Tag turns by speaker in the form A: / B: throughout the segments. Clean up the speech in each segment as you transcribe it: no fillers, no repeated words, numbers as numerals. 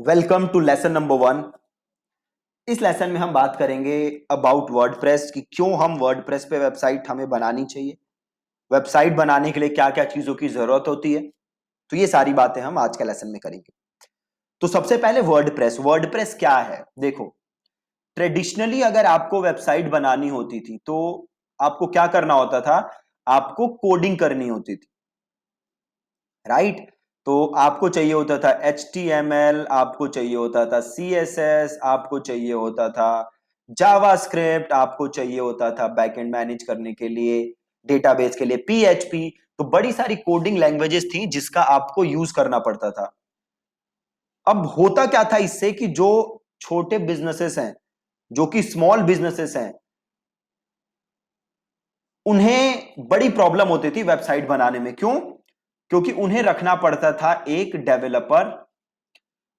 A: Welcome to lesson number 1। इस lesson में हम बात करेंगे अबाउट वर्डप्रेस कि क्यों हम वर्डप्रेस पे वेबसाइट हमें बनानी चाहिए, वेबसाइट बनाने के लिए क्या क्या चीजों की जरूरत होती है। तो ये सारी बातें हम आज के लेसन में करेंगे। तो सबसे पहले वर्डप्रेस, वर्डप्रेस क्या है? देखो, ट्रेडिशनली अगर आपको वेबसाइट बनानी होती थी तो आपको क्या करना होता था? आपको कोडिंग करनी होती थी, राइट? तो आपको चाहिए होता था HTML, आपको चाहिए होता था CSS, आपको चाहिए होता था जावास्क्रिप्ट, आपको चाहिए होता था बैकएंड मैनेज करने के लिए, डेटाबेस के लिए PHP। तो बड़ी सारी कोडिंग लैंग्वेजेस थी जिसका आपको यूज करना पड़ता था। अब होता क्या था इससे कि जो छोटे बिजनेसेस हैं, जो कि स्मॉल बिजनेसेस हैं, उन्हें बड़ी प्रॉब्लम होती थी वेबसाइट बनाने में। क्यों? क्योंकि उन्हें रखना पड़ता था एक डेवलपर,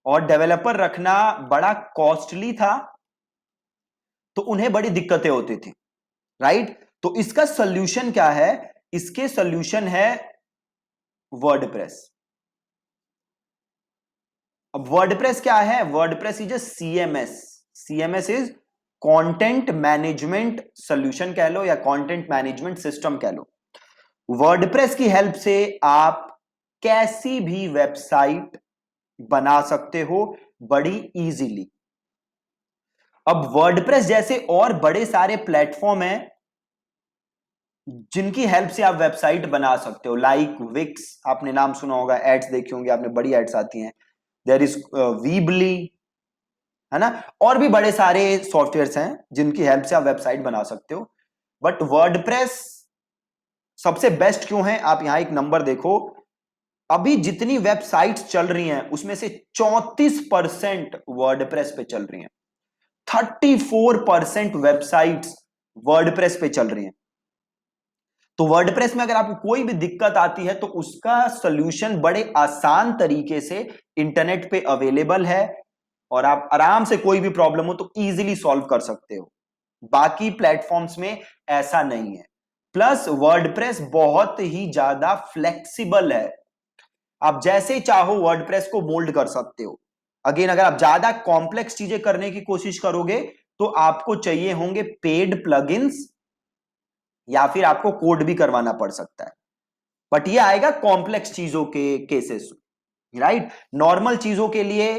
A: और डेवलपर रखना बड़ा कॉस्टली था, तो उन्हें बड़ी दिक्कतें होती थी, राइट? तो इसका सॉल्यूशन क्या है? इसके सॉल्यूशन है वर्डप्रेस। अब वर्डप्रेस क्या है? WordPress is a CMS। CMS is content management solution कह लो, या कंटेंट मैनेजमेंट सिस्टम कह लो। वर्डप्रेस की हेल्प से आप कैसी भी वेबसाइट बना सकते हो बड़ी इजीली। अब वर्डप्रेस जैसे और बड़े सारे प्लेटफॉर्म हैं जिनकी हेल्प से आप वेबसाइट बना सकते हो, लाइक विक्स, आपने नाम सुना होगा, एड्स देखी होंगी आपने, बड़ी एड्स आती हैं। देयर इज वीबली, है ना? और भी बड़े सारे सॉफ्टवेयर्स हैं जिनकी हेल्प से आप वेबसाइट बना सकते हो। बट वर्डप्रेस सबसे बेस्ट क्यों है? आप यहां एक नंबर देखो, अभी जितनी वेबसाइट्स चल रही हैं उसमें से 34% वर्डप्रेस पे चल रही हैं। 34% वेबसाइट्स वर्डप्रेस पे चल रही हैं। तो वर्डप्रेस में अगर आपको कोई भी दिक्कत आती है तो उसका सॉल्यूशन बड़े आसान तरीके से इंटरनेट पे अवेलेबल है, और आप आराम से कोई भी प्रॉब्लम हो तो इजीली सॉल्व कर सकते हो। बाकी प्लेटफॉर्म्स में ऐसा नहीं है। प्लस वर्डप्रेस बहुत ही ज्यादा फ्लेक्सिबल है, आप जैसे चाहो वर्डप्रेस को मोल्ड कर सकते हो। अगेन, अगर आप ज्यादा कॉम्प्लेक्स चीजें करने की कोशिश करोगे तो आपको चाहिए होंगे पेड प्लगइन्स, या फिर आपको कोड भी करवाना पड़ सकता है। बट ये आएगा कॉम्प्लेक्स चीजों के केसेस, राइट? नॉर्मल चीजों के लिए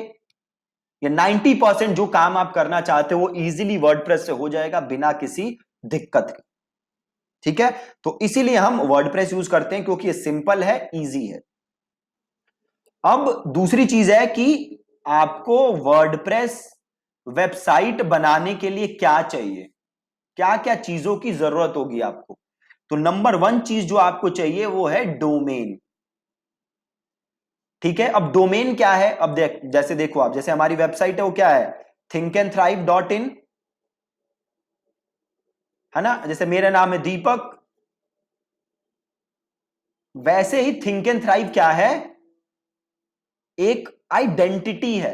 A: ये 90% जो काम आप करना चाहते हो वो इजीली वर्डप्रेस से हो जाएगा बिना किसी दिक्कत के। ठीक है? तो इसीलिए हम वर्डप्रेस यूज करते हैं, क्योंकि ये सिंपल है, इजी है। अब दूसरी चीज है कि आपको वर्डप्रेस वेबसाइट बनाने के लिए क्या चाहिए, क्या क्या चीजों की जरूरत होगी आपको। तो नंबर 1 चीज जो आपको चाहिए वो है डोमेन। ठीक है? अब डोमेन क्या है? अब जैसे देखो, आप जैसे हमारी वेबसाइट है वो क्या है? thinkandthrive.in, है ना? जैसे मेरा नाम है दीपक, वैसे ही थिंक एंड थ्राइव क्या है? एक आइडेंटिटी है।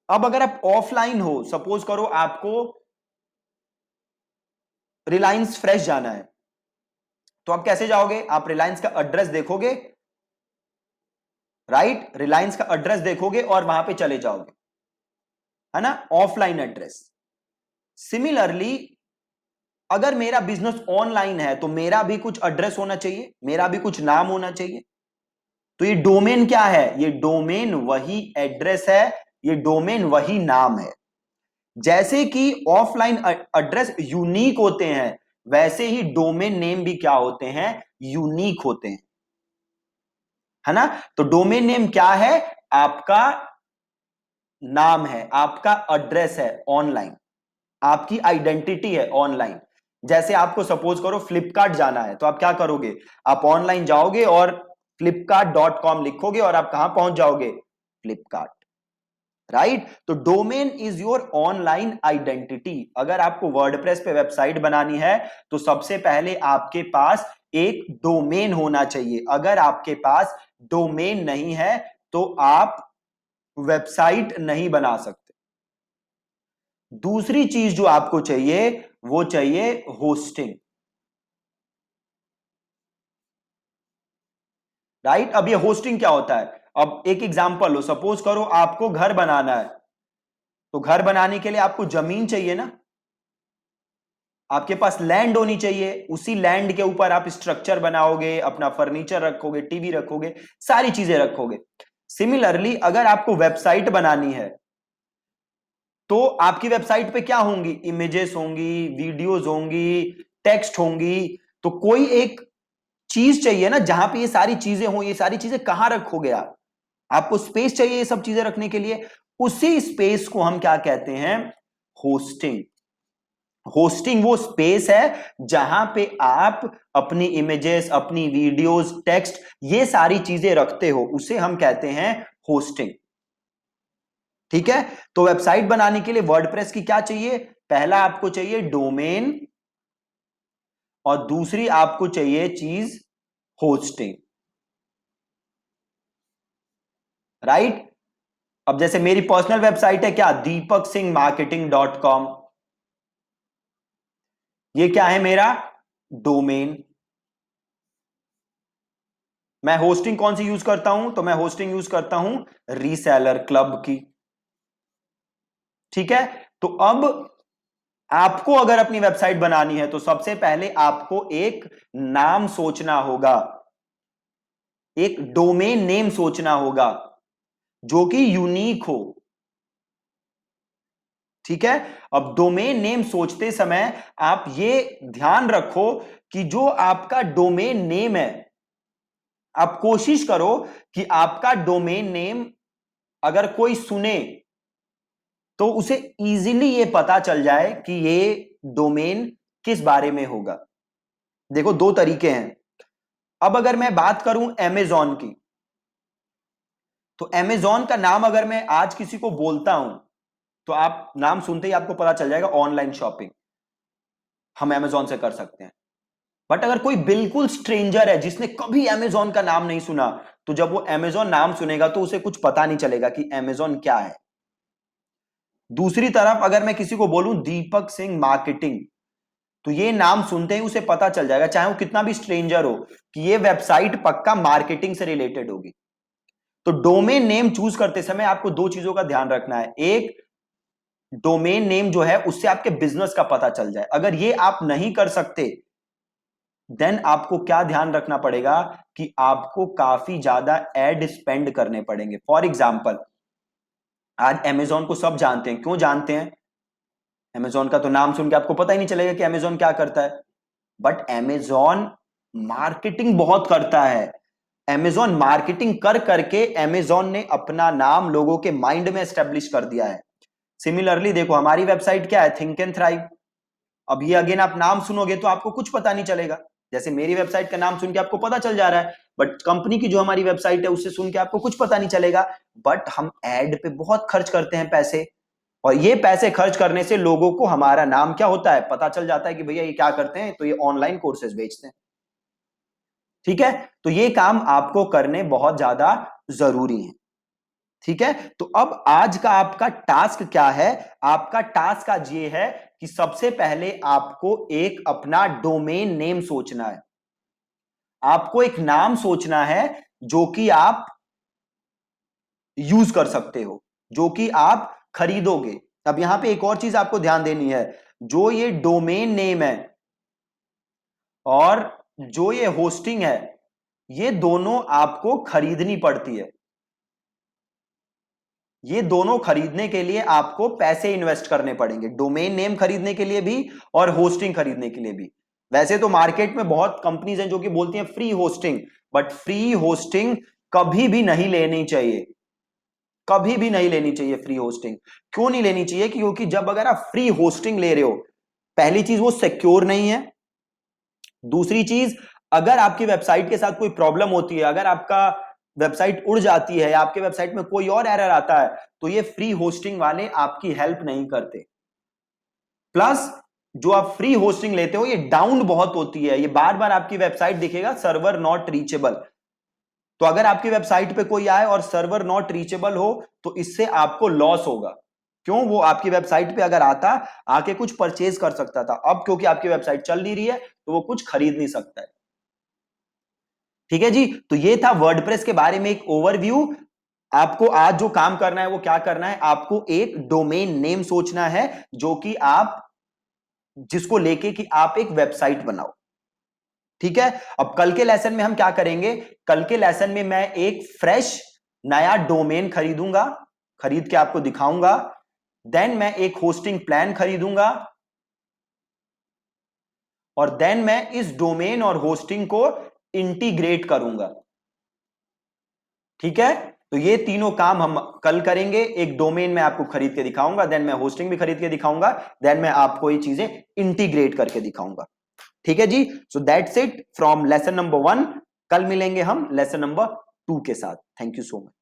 A: अब अगर आप ऑफलाइन हो, सपोज करो आपको रिलायंस फ्रेश जाना है, तो आप कैसे जाओगे? आप रिलायंस का एड्रेस देखोगे, राइट? रिलायंस का एड्रेस देखोगे और वहां पे चले जाओगे, है ना? Offline address. सिमिलरली, अगर मेरा बिजनेस ऑनलाइन है तो मेरा भी कुछ एड्रेस होना चाहिए, मेरा भी कुछ नाम होना चाहिए। तो ये डोमेन क्या है? ये डोमेन वही एड्रेस है, ये डोमेन वही नाम है। जैसे कि ऑफलाइन एड्रेस यूनिक होते हैं, वैसे ही डोमेन नेम भी क्या होते हैं? यूनिक होते हैं, है ना? तो डोमेन नेम क्या है? आपका नाम है, आपका एड्रेस है ऑनलाइन, आपकी आइडेंटिटी है ऑनलाइन। जैसे आपको सपोज करो फ्लिपकार्ट जाना है, तो आप क्या करोगे? आप ऑनलाइन जाओगे और flipkart.com लिखोगे और आप कहां पहुंच जाओगे? फ्लिपकार्ट, राइट? तो domain is your online identity. अगर आपको वर्डप्रेस पे वेबसाइट बनानी है तो सबसे पहले आपके पास एक डोमेन होना चाहिए। अगर आपके पास डोमेन नहीं है तो आप वेबसाइट नहीं बना सकते। दूसरी चीज जो आपको चाहिए वो चाहिए होस्टिंग, राइट? अब ये होस्टिंग क्या होता है? अब एक एग्जांपल लो, सपोज करो आपको घर बनाना है, तो घर बनाने के लिए आपको जमीन चाहिए ना, आपके पास लैंड होनी चाहिए, उसी लैंड के ऊपर आप स्ट्रक्चर बनाओगे, अपना फर्नीचर रखोगे, टीवी रखोगे, सारी चीजें रखोगे। सिमिलरली अगर आपको वेबसाइट बनानी है तो आपकी वेबसाइट पे क्या होंगी, इमेजेस होंगी, वीडियोस होंगी, टेक्स्ट होंगी, तो कोई एक चीज चाहिए ना जहां पे ये सारी चीजें हो। ये सारी चीजें कहां रखोगे आप, आपको स्पेस चाहिए ये सब चीजें रखने के लिए, उसी स्पेस को हम क्या कहते हैं, होस्टिंग। होस्टिंग वो स्पेस है जहां पे आप अपनी इमेजेस, अपनी वीडियोस, टेक्स्ट, ये सारी चीजें रखते हो, उसे हम कहते हैं होस्टिंग। ठीक है, तो वेबसाइट बनाने के लिए वर्डप्रेस की क्या चाहिए, पहला आपको चाहिए डोमेन और दूसरी आपको चाहिए चीज होस्टिंग, राइट। अब जैसे मेरी पर्सनल वेबसाइट है क्या, deepaksingmarketing.com, ये क्या है मेरा डोमेन। मैं होस्टिंग कौन सी यूज करता हूं, तो मैं होस्टिंग यूज करता हूं रीसेलर क्लब की। ठीक है, तो अब आपको अगर अपनी वेबसाइट बनानी है तो सबसे पहले आपको एक नाम सोचना होगा, एक डोमेन नेम सोचना होगा जो कि यूनिक हो। ठीक है, अब डोमेन नेम सोचते समय आप ये ध्यान रखो कि जो आपका डोमेन नेम है, आप कोशिश करो कि आपका डोमेन नेम अगर कोई सुने तो उसे इजीली ये पता चल जाए कि ये डोमेन किस बारे में होगा। देखो दो तरीके हैं। अब अगर मैं बात करूं Amazon की, तो Amazon का नाम अगर मैं आज किसी को बोलता हूं तो आप नाम सुनते ही आपको पता चल जाएगा ऑनलाइन शॉपिंग, हम Amazon से कर सकते हैं। बट अगर कोई बिल्कुल स्ट्रेंजर है जिसने कभी Amazon का नाम नहीं सुना, तो जब वो Amazon नाम सुनेगा तो उसे कुछ पता नहीं चलेगा कि Amazon क्या है। दूसरी तरफ अगर मैं किसी को बोलूं दीपक सिंह मार्केटिंग, तो ये नाम सुनते ही उसे पता चल जाएगा, चाहे वो कितना भी स्ट्रेंजर हो, कि ये वेबसाइट पक्का मार्केटिंग से रिलेटेड होगी। तो डोमेन नेम चूज करते समय आपको दो चीजों का ध्यान रखना है। एक, डोमेन नेम जो है उससे आपके बिजनेस का पता चल जाए। अगर ये आप नहीं कर सकते, देन आपको क्या ध्यान रखना पड़ेगा कि आपको काफी ज्यादा एड स्पेंड करने पड़ेंगे। फॉर एग्जाम्पल, आज Amazon को सब जानते हैं, क्यों जानते हैं, Amazon का तो नाम सुन के आपको पता ही नहीं चलेगा कि Amazon क्या करता है, बट Amazon मार्केटिंग बहुत करता है। Amazon मार्केटिंग कर करके Amazon ने अपना नाम लोगों के माइंड में एस्टेब्लिश कर दिया है। सिमिलरली देखो हमारी वेबसाइट क्या है, थिंक एंड थ्राइव। अब ये अगेन आप नाम सुनोगे तो आपको कुछ पता नहीं चलेगा, जैसे मेरी वेबसाइट का नाम सुन के आपको पता चल जा रहा है, बट कंपनी की जो हमारी वेबसाइट है उससे सुन के आपको कुछ पता नहीं चलेगा। बट हम एड पे बहुत खर्च करते हैं पैसे, और ये पैसे खर्च करने से लोगों को हमारा नाम क्या होता है पता चल जाता है कि भैया ये क्या करते हैं, तो ये ऑनलाइन कोर्सेज बेचते हैं। ठीक है, तो ये काम आपको करने बहुत ज्यादा जरूरी है। ठीक है, तो अब आज का आपका टास्क क्या है, आपका टास्क आज ये है कि सबसे पहले आपको एक अपना डोमेन नेम सोचना है। आपको एक नाम सोचना है जो कि आप यूज कर सकते हो, जो कि आप खरीदोगे। अब यहां पे एक और चीज आपको ध्यान देनी है, जो ये डोमेन नेम है और जो ये होस्टिंग है, ये दोनों आपको खरीदनी पड़ती है। ये दोनों खरीदने के लिए आपको पैसे इन्वेस्ट करने पड़ेंगे, डोमेन नेम खरीदने के लिए भी और होस्टिंग खरीदने के लिए भी। वैसे तो मार्केट में बहुत कंपनीज हैं जो कि बोलती हैं free hosting, but free hosting कभी भी नहीं लेनी चाहिए, कभी भी नहीं लेनी चाहिए फ्री होस्टिंग। क्यों नहीं लेनी चाहिए, क्योंकि जब अगर आप फ्री होस्टिंग ले रहे हो, पहली चीज वो सिक्योर नहीं है, दूसरी चीज अगर आपकी वेबसाइट के साथ कोई प्रॉब्लम होती है, अगर आपका वेबसाइट उड़ जाती है या आपके वेबसाइट में कोई और एरर आता है, तो ये फ्री होस्टिंग वाले आपकी हेल्प नहीं करते। प्लस जो आप फ्री होस्टिंग लेते हो ये डाउन बहुत होती है, ये बार बार आपकी वेबसाइट दिखेगा सर्वर नॉट रीचेबल। तो अगर आपकी वेबसाइट पे कोई आए और सर्वर नॉट रीचेबल हो तो इससे आपको लॉस होगा। क्यों, वो आपकी वेबसाइट पे अगर आता आके कुछ परचेज कर सकता था, अब क्योंकि आपकी वेबसाइट चल नहीं रही है तो वो कुछ खरीद नहीं सकता है। ठीक है जी, तो ये था वर्डप्रेस के बारे में एक ओवरव्यू। आपको आज जो काम करना है वो क्या करना है, आपको एक डोमेन नेम सोचना है जो कि आप, जिसको लेके कि आप एक वेबसाइट बनाओ। ठीक है, अब कल के लेसन में हम क्या करेंगे, कल के लेसन में मैं एक फ्रेश नया डोमेन खरीदूंगा, खरीद के आपको दिखाऊंगा। देन मैं एक होस्टिंग प्लान खरीदूंगा और देन मैं इस डोमेन और होस्टिंग को इंटीग्रेट करूंगा। ठीक है, तो ये तीनों काम हम कल करेंगे। एक डोमेन मैं आपको खरीद के दिखाऊंगा, देन मैं होस्टिंग भी खरीद के दिखाऊंगा, देन मैं आपको ये चीजें इंटीग्रेट करके दिखाऊंगा। ठीक है जी, so that's it from lesson number 1। कल मिलेंगे हम लेसन नंबर 2 के साथ। Thank you so much.